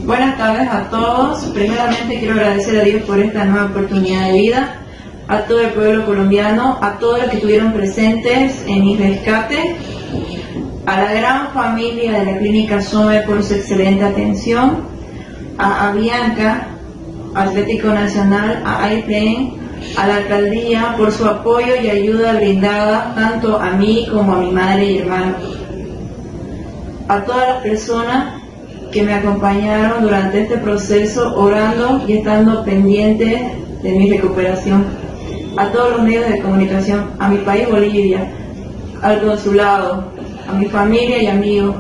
Buenas tardes a todos. Primeramente quiero agradecer a Dios por esta nueva oportunidad de vida, a todo el pueblo colombiano, a todos los que estuvieron presentes en mi rescate, a la gran familia de la Clínica SOME por su excelente atención, a Avion, Atlético Nacional, a Avion, a la alcaldía por su apoyo y ayuda brindada tanto a mí como a mi madre y hermano, a todas las personas que me acompañaron durante este proceso, orando y estando pendientes de mi recuperación, a todos los medios de comunicación, a mi país Bolivia, al consulado, a mi familia y amigos.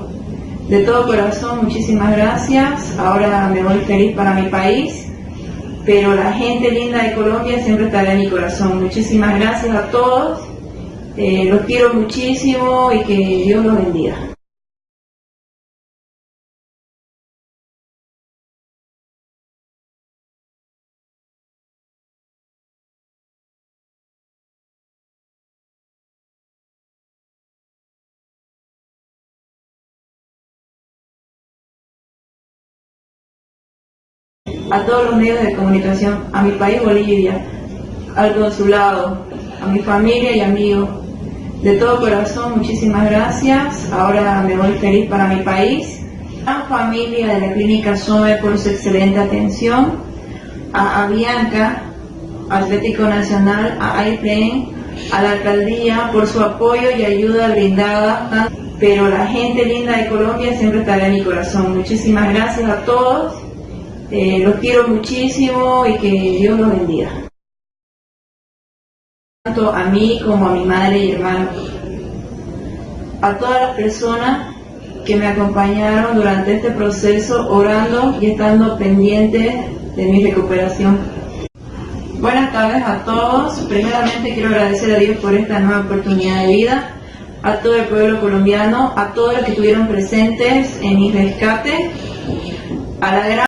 De todo corazón, muchísimas gracias. Ahora me voy feliz para mi país, pero la gente linda de Colombia siempre estará en mi corazón. Muchísimas gracias a todos, los quiero muchísimo y que Dios los bendiga. A todos los medios de comunicación, a mi país Bolivia, al consulado, a mi familia y amigos. De todo corazón, muchísimas gracias. Ahora me voy feliz para mi país. A la familia de la Clínica SOME por su excelente atención, a Avion, Atlético Nacional, a Avion, a la alcaldía por su apoyo y ayuda brindada, pero la gente linda de Colombia siempre estará en mi corazón. Muchísimas gracias a todos. Los quiero muchísimo y que Dios los bendiga. Tanto a mí como a mi madre y hermano, a todas las personas que me acompañaron durante este proceso, orando y estando pendientes de mi recuperación. Buenas tardes a todos. Primeramente quiero agradecer a Dios por esta nueva oportunidad de vida, a todo el pueblo colombiano, a todos los que estuvieron presentes en mi rescate, a la gran